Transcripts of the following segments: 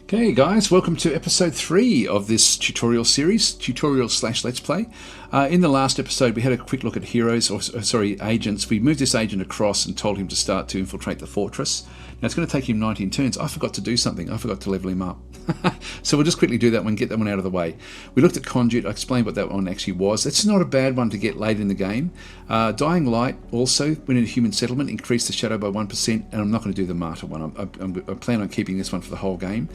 Okay guys, welcome to episode 3 of this tutorial series, tutorial/let's play. In the last episode we had a quick look at heroes, agents. We moved this agent across and told him to start to infiltrate the fortress. Now it's going to take him 19 turns. I forgot to do something. I forgot to level him up. So we'll just quickly do that one, get that one out of the way. We looked at Conduit. I explained what that one actually was. It's not a bad one to get late in the game. Dying Light also, when in a human settlement, increased the shadow by 1%, and I'm not going to do the Martyr one. I plan on keeping this one for the whole game.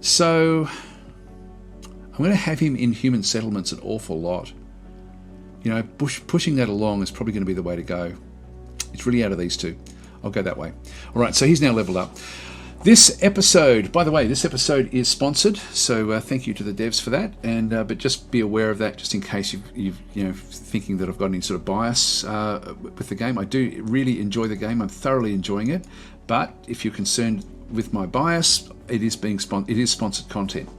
So I'm going to have him in human settlements an awful lot. You know, pushing that along is probably going to be the way to go. It's really out of these two. I'll go that way. All right, so he's now leveled up. This episode, by the way, this episode is sponsored, so thank you to the devs for that. And but just be aware of that, just in case you've thinking that I've got any sort of bias with the game. I do really enjoy the game. I'm thoroughly enjoying it. But if you're concerned with my bias, it is sponsored content.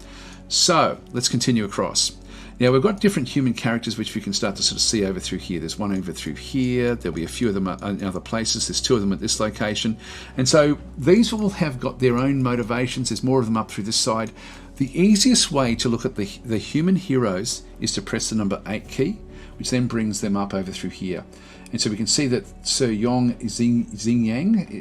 So let's continue across. Now we've got different human characters which we can start to sort of see over through here. There's one over through here. There'll be a few of them in other places. There's 2 of them at this location. And so these all have got their own motivations. There's more of them up through this side. The easiest way to look at the human heroes is to press the number 8 key, which then brings them up over through here. And so we can see that Sir Yong Xingyang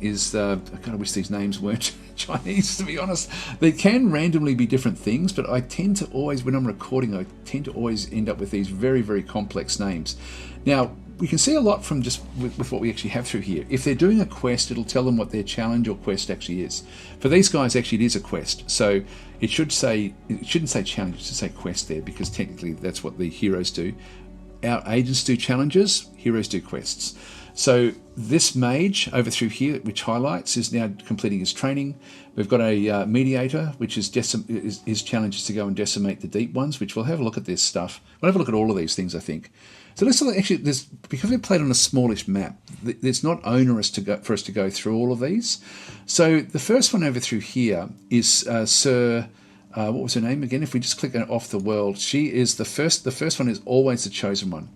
is, I kind of wish these names weren't Chinese, to be honest. They can randomly be different things, but I tend to always, when I'm recording, I tend to always end up with these very, very complex names. Now, we can see a lot from just with what we actually have through here. If they're doing a quest, it'll tell them what their challenge or quest actually is. For these guys, actually, it is a quest. So it shouldn't say challenge, it should say quest there, because technically that's what the heroes do. Our agents do challenges, heroes do quests. So this mage over through here, which highlights, is now completing his training. We've got a mediator, which is his challenge is to go and decimate the deep ones, which we'll have a look at this stuff. We'll have a look at all of these things, I think. So let's look, actually, because we played on a smallish map, it's not onerous for us to go through all of these. So the first one over through here is Sir... what was her name again? If we just click off the world, she is the first. The first one is always the chosen one.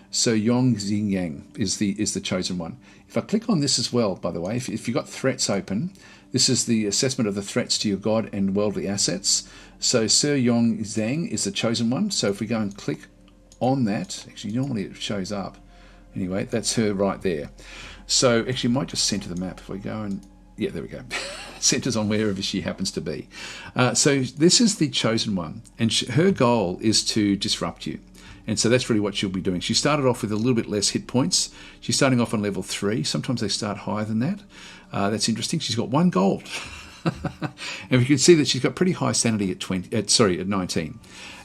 So Yong Xingyang is the chosen one. If I click on this as well, by the way, if you've got threats open, this is the assessment of the threats to your god and worldly assets. So Sir Yong Zhang is the chosen one. So if we go and click on that, actually normally it shows up. Anyway, that's her right there. So actually, might just center the map if we go and. Yeah, there we go. Centers on wherever she happens to be. So this is the chosen one, and her goal is to disrupt you. And so that's really what she'll be doing. She started off with a little bit less hit points. She's starting off on level 3. Sometimes they start higher than that. That's interesting. She's got 1 gold. And we can see that she's got pretty high sanity at 19.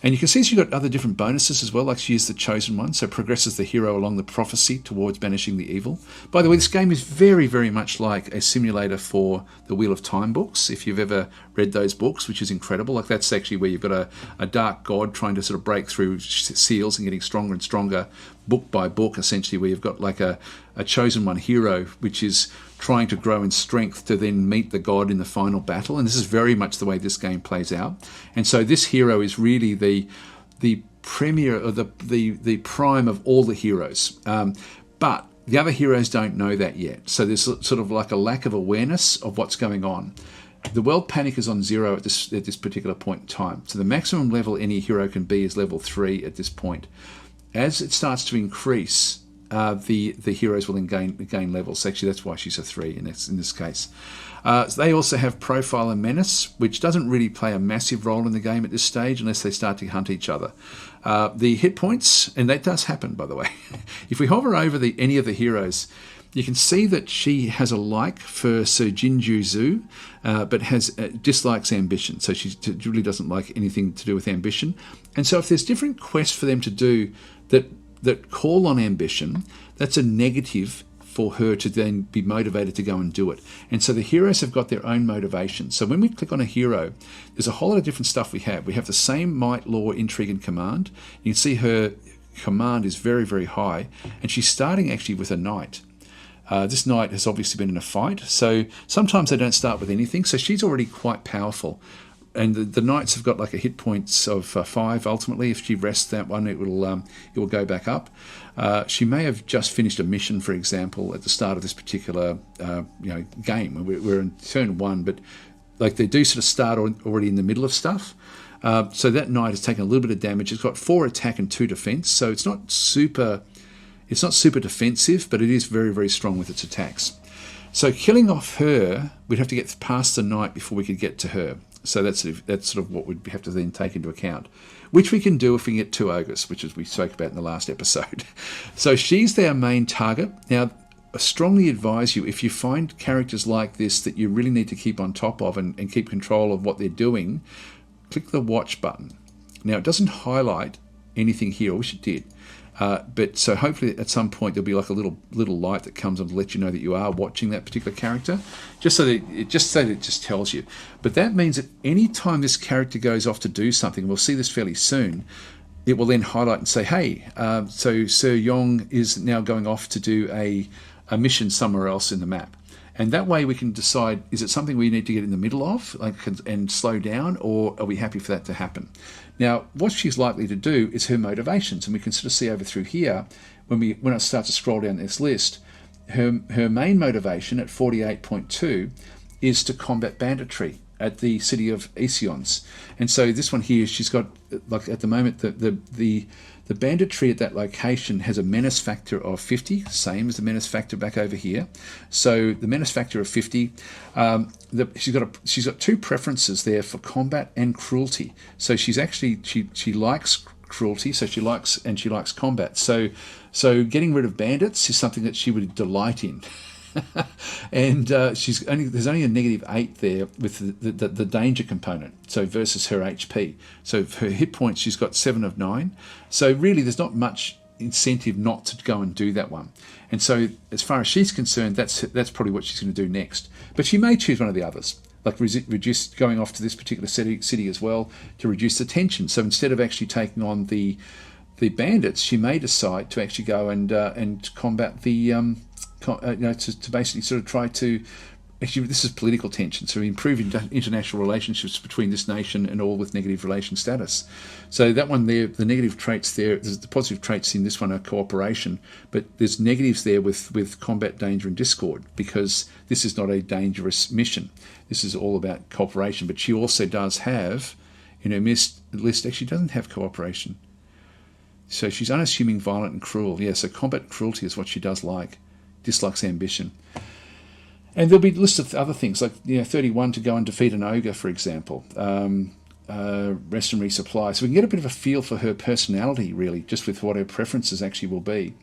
And you can see she's got other different bonuses as well, like she is the chosen one, so progresses the hero along the prophecy towards banishing the evil. By the way, this game is very, very much like a simulator for the Wheel of Time books, if you've ever read those books, which is incredible. Like that's actually where you've got a dark god trying to sort of break through seals and getting stronger and stronger book by book, essentially, where you've got like a chosen one hero, which is trying to grow in strength to then meet the god in the final battle. And this is very much the way this game plays out. And so this hero is really the premier, or the prime of all the heroes. But the other heroes don't know that yet. So there's sort of like a lack of awareness of what's going on. The world panic is on 0 at this particular point in time. So the maximum level any hero can be is level 3 at this point. As it starts to increase, the heroes will then gain levels. Actually, that's why she's a 3 in this case. They also have Profile and Menace, which doesn't really play a massive role in the game at this stage unless they start to hunt each other. The hit points, and that does happen, by the way. If we hover over any of the heroes, you can see that she has a like for Sir Jinju Zhu, but dislikes ambition. So she really doesn't like anything to do with ambition. And so if there's different quests for them to do that call on ambition, that's a negative for her to then be motivated to go and do it. And so the heroes have got their own motivation. So when we click on a hero, there's a whole lot of different stuff we have. We have the same might, law, intrigue, and command. You can see her command is very, very high, and she's starting actually with a knight. This knight has obviously been in a fight, so sometimes they don't start with anything, so she's already quite powerful. And the knights have got like a hit points of 5 ultimately. If she rests that one, it will go back up. She may have just finished a mission, for example, at the start of this particular game. We're in turn 1, but like they do sort of start already in the middle of stuff. So that knight has taken a little bit of damage. It's got 4 attack and 2 defense, so it's not super defensive, but it is very, very strong with its attacks. So killing off her, we'd have to get past the knight before we could get to her. So that's sort of what we'd have to then take into account, which we can do if we can get 2 ogres, which as we spoke about in the last episode. So she's our main target. Now, I strongly advise you, if you find characters like this that you really need to keep on top of and keep control of what they're doing, click the watch button. Now, it doesn't highlight anything here. I wish it did. But so hopefully at some point there'll be like a little light that comes on to let you know that you are watching that particular character, just so that it just tells you. But that means that any time this character goes off to do something, we'll see this fairly soon, it will then highlight and say, hey, so Sir Yong is now going off to do a mission somewhere else in the map. And that way we can decide, is it something we need to get in the middle of and slow down, or are we happy for that to happen? Now, what she's likely to do is her motivations, and we can sort of see over through here, when I start to scroll down this list, her main motivation at 48.2 is to combat banditry at the city of Isions. And so this one here, she's got, like at the moment, the banditry at that location has a menace factor of 50, same as the menace factor back over here. So the menace factor of 50, she's got 2 preferences there for combat and cruelty. So she's actually she likes cruelty, so she likes combat. So getting rid of bandits is something that she would delight in. And there's only a -8 there with the danger component, so versus her HP. So for her hit points, she's got 7 of 9. So really, there's not much incentive not to go and do that one. And so, as far as she's concerned, that's probably what she's going to do next. But she may choose one of the others, like reduce going off to this particular city as well to reduce the tension. So instead of actually taking on the bandits, she may decide to actually go and combat the to basically sort of try to, actually this is political tension, so improve international relationships between this nation and all with negative relation status. So that one there, the negative traits there, the positive traits in this one are cooperation, but there's negatives there with combat, danger and discord, because this is not a dangerous mission. This is all about cooperation, but she also does have, in her list, actually doesn't have cooperation. So she's unassuming, violent and cruel. Yeah, so combat and cruelty is what she does like. Dislikes ambition. And there'll be a list of other things, like 31 to go and defeat an ogre, for example. Rest and resupply. So we can get a bit of a feel for her personality, really, just with what her preferences actually will be.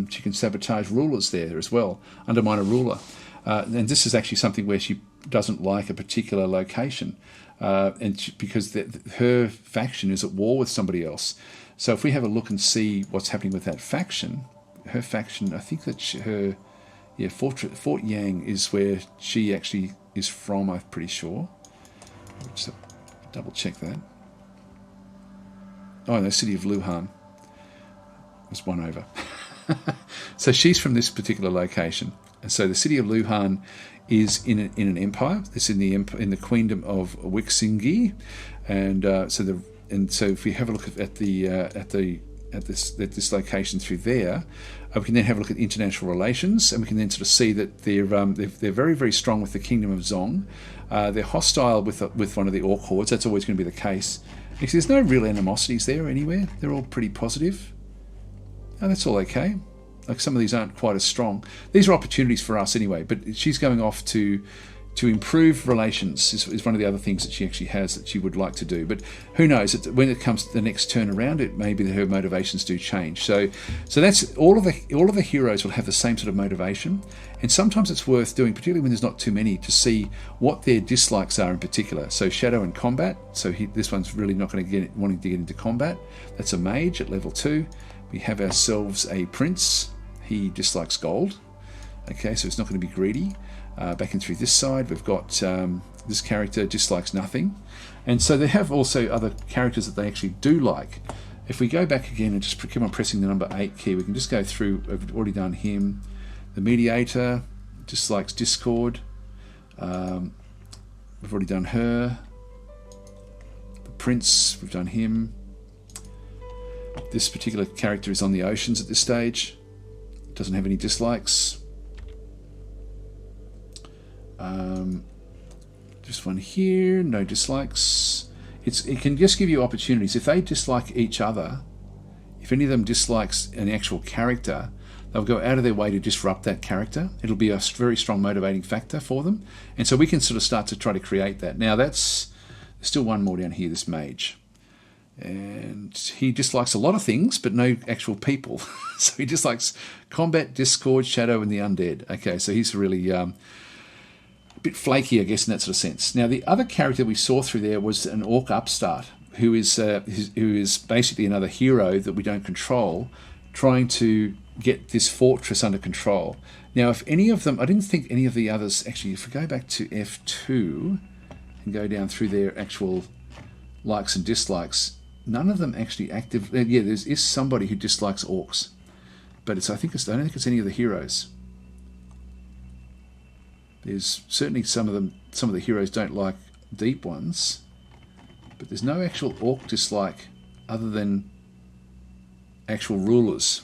She can sabotage rulers there as well, undermine a ruler. And this is actually something where she doesn't like a particular location, because her faction is at war with somebody else. So if we have a look and see what's happening with that faction, her faction, I think that Fort Yang is where she actually is from, I'm pretty sure. Just double check that. Oh, no, city of Luhan. There's one over. So she's from this particular location. And so the city of Luhan is in an empire. It's in the queendom of Wixingi. And so if we have a look at this location through there, we can then have a look at international relations, and we can then sort of see that they're very, very strong with the Kingdom of Zong. They're hostile with one of the Orc hordes. That's always going to be the case. Actually, there's no real animosities there anywhere. They're all pretty positive. And that's all okay. Like, some of these aren't quite as strong. These are opportunities for us anyway, but she's going off to improve relations is one of the other things that she actually has that she would like to do. But who knows, when it comes to the next turn around, it may be that her motivations do change. So that's all of the heroes will have the same sort of motivation, and sometimes it's worth doing, particularly when there's not too many, to see what their dislikes are in particular. So shadow and combat. So this one's really not going to wanting to get into combat. That's a mage at level 2. We have ourselves a prince. He dislikes gold. Okay, so it's not going to be greedy. Back in through this side, we've got this character dislikes nothing. And so they have also other characters that they actually do like. If we go back again and just keep on pressing the number 8 key, we can just go through. We've already done him. The mediator dislikes discord. We've already done her. The prince, we've done him. This particular character is on the oceans at this stage. Doesn't have any dislikes. Just one here, no dislikes. It can just give you opportunities. If they dislike each other, if any of them dislikes an actual character, they'll go out of their way to disrupt that character. It'll be a very strong motivating factor for them. And so we can sort of start to try to create that. Now there's still one more down here, this mage. And he dislikes a lot of things, but no actual people. So he dislikes combat, discord, shadow, and the undead. Okay, so he's really a bit flaky, I guess, in that sort of sense. Now the other character we saw through there was an orc upstart, who is basically another hero that we don't control, trying to get this fortress under control. Now, if any of them, I didn't think any of the others, actually, if we go back to F2 and go down through their actual likes and dislikes, none of them actually active. Yeah, there is somebody who dislikes orcs, but I don't think it's any of the heroes. There's certainly some of the heroes don't like deep ones, but there's no actual orc dislike other than actual rulers.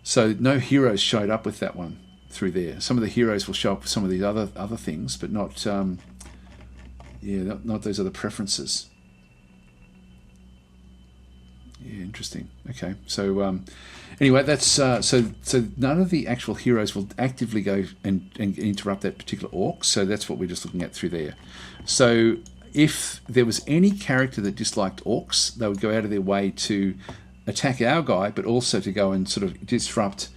So no heroes showed up with that one through there. Some of the heroes will show up with some of these other things, but not not those other preferences. Yeah, interesting. Okay, so anyway, that's so none of the actual heroes will actively go and interrupt that particular orc. So that's what we're just looking at through there. So if there was any character that disliked orcs, they would go out of their way to attack our guy, but also to go and sort of disrupt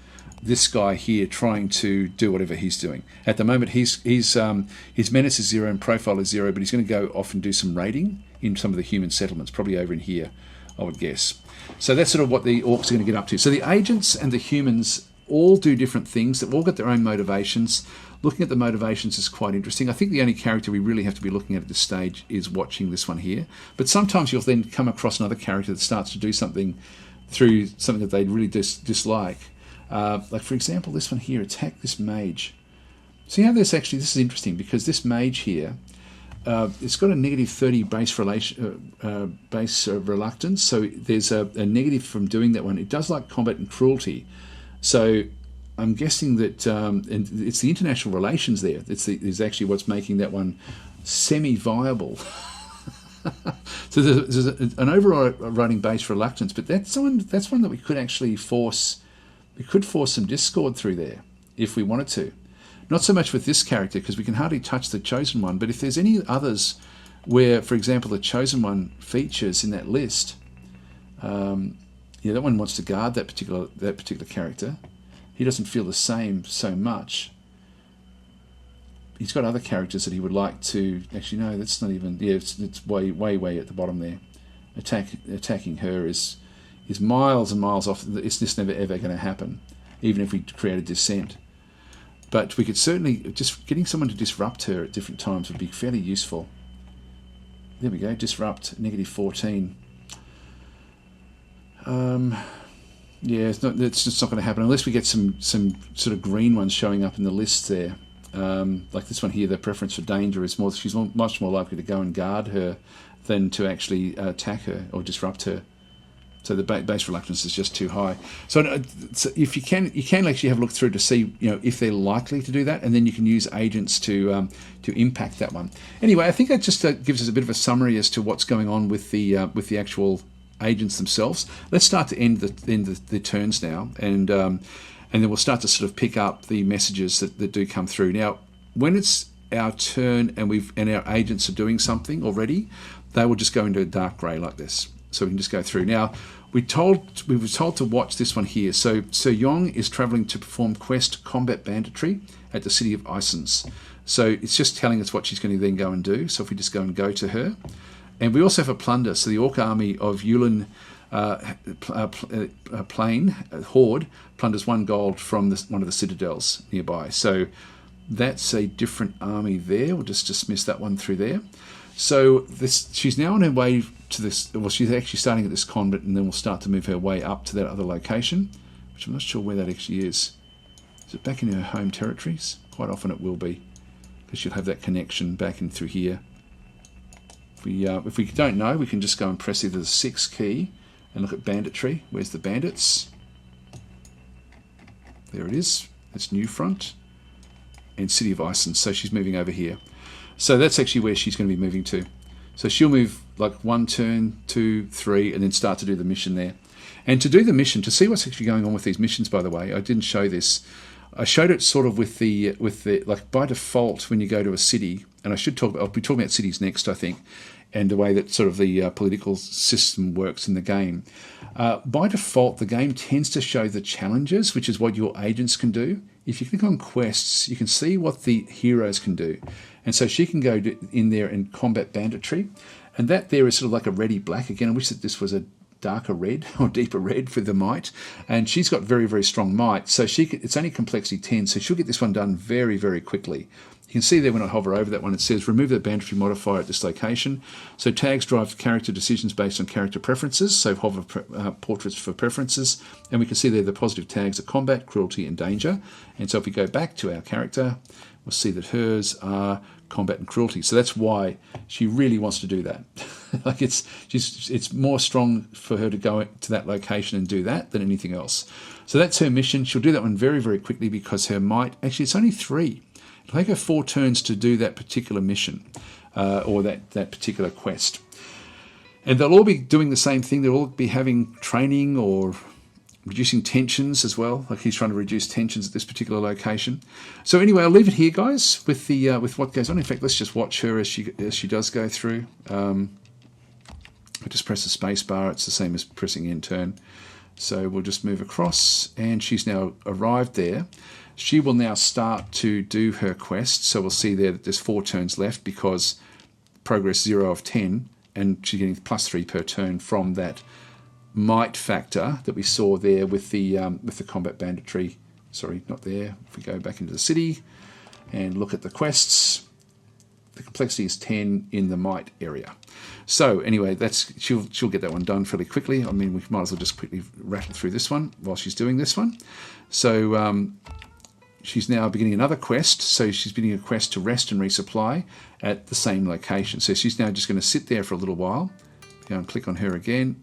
this guy here trying to do whatever he's doing. At the moment, his menace is 0 and profile is 0, but he's going to go off and do some raiding in some of the human settlements, probably over in here, I would guess. So that's sort of what the orcs are going to get up to. So the agents and the humans all do different things. They've all got their own motivations. Looking at the motivations is quite interesting. I think the only character we really have to be looking at this stage is watching this one here. But sometimes you'll then come across another character that starts to do something through something that they really dislike. Like, for example, this one here, attack this mage. See how this is interesting, because this mage here, it's got a negative 30 base reluctance, so there's a negative from doing that one. It does like combat and cruelty. So I'm guessing that and it's the international relations there. Is actually what's making that one semi-viable. So there's an overriding base reluctance, but that's one that we could actually force. We could force some discord through there if we wanted to. Not so much with this character, because we can hardly touch the chosen one. But if there's any others where, for example, the chosen one features in that list, that one wants to guard that particular character. He doesn't feel the same so much. He's got other characters that he would like to. Actually, no, that's not even. Yeah, it's way at the bottom there. Attacking her is miles and miles off. It's just never ever going to happen, even if we create a dissent. But we could certainly, just getting someone to disrupt her at different times would be fairly useful. There we go, disrupt, negative 14. Yeah, it's just not going to happen unless we get some sort of green ones showing up in the list there. Like this one here, the preference for danger is more. She's much more likely to go and guard her than to actually attack her or disrupt her. So the base reluctance is just too high. So if you can actually have a look through to see if they're likely to do that, and then you can use agents to impact that one. Anyway, I think that just gives us a bit of a summary as to what's going on with the actual agents themselves. Let's start to end the turns now, and then we'll start to sort of pick up the messages that do come through. Now, when it's our turn and our agents are doing something already, they will just go into a dark grey like this. So we can just go through. Now, we were told to watch this one here. So Sir Yong is travelling to perform quest combat banditry at the city of Isons. So it's just telling us what she's going to then go and do. So if we just go to her. And we also have a plunder. So the Orc army of Yulin Plain Horde plunders 1 gold from one of the citadels nearby. So that's a different army there. We'll just dismiss that one through there. So she's now on her way to this. Well, she's actually starting at this convent, and then we'll start to move her way up to that other location, which I'm not sure where that actually is. Is it back in her home territories? Quite often it will be, because she'll have that connection back in through here. If we don't know, we can just go and press either the 6 key and look at banditry. Where's the bandits? There it is. That's New Front and City of Isons. So she's moving over here. So that's actually where she's going to be moving to. So she'll move like 1 turn, 2, 3, and then start to do the mission there. And to do the mission, to see what's actually going on with these missions, by the way, I didn't show this. I showed it sort of with the like by default when you go to a city, and I'll be talking about cities next, I think, and the way that sort of the political system works in the game. By default, the game tends to show the challenges, which is what your agents can do. If you click on quests, you can see what the heroes can do. And so she can go in there and combat banditry. And that there is sort of like a reddy black. Again, I wish that this was a darker red or deeper red for the might. And she's got very, very strong might. So it's only complexity 10, so she'll get this one done very, very quickly. You can see there when I hover over that one, it says remove the banditry modifier at this location. So tags drive character decisions based on character preferences. So hover portraits for preferences. And we can see there the positive tags are combat, cruelty, and danger. And so if we go back to our character, we'll see that hers are combat and cruelty. So that's why she really wants to do that. Like it's more strong for her to go to that location and do that than anything else. So that's her mission. She'll do that one very, very quickly because her might, actually it's only 3. It'll take her 4 turns to do that particular mission or that particular quest. And they'll all be doing the same thing. They'll all be having training or reducing tensions as well. Like he's trying to reduce tensions at this particular location. So anyway, I'll leave it here, guys, with the with what goes on. In fact, let's just watch her as she does go through. I just press the space bar. It's the same as pressing end turn. So we'll just move across, and she's now arrived there. She will now start to do her quest. So we'll see there that there's 4 turns left because progress 0 of 10, and she's getting +3 per turn from that might factor that we saw there with the combat banditry. Sorry, not there. If we go back into the city and look at the quests, the complexity is 10 in the might area. So anyway, she'll get that one done fairly quickly. I mean, we might as well just quickly rattle through this one while she's doing this one. So she's now beginning another quest. So she's beginning a quest to rest and resupply at the same location. So she's now just going to sit there for a little while. Go and click on her again.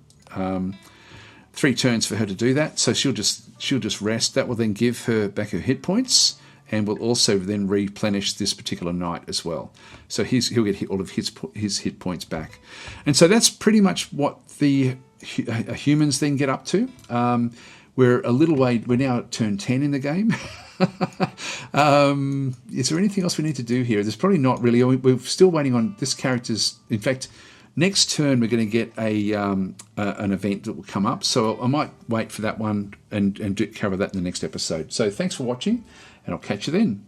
3 turns for her to do that. So she'll just rest. That will then give her back her hit points, and will also then replenish this particular knight as well. So he'll get all of his hit points back. And so that's pretty much what the humans then get up to. We're a little way. We're now at turn 10 in the game. Is there anything else we need to do here? There's probably not really. We're still waiting on this character's. In fact, next turn we're going to get an event that will come up. So I might wait for that one and cover that in the next episode. So thanks for watching, and I'll catch you then.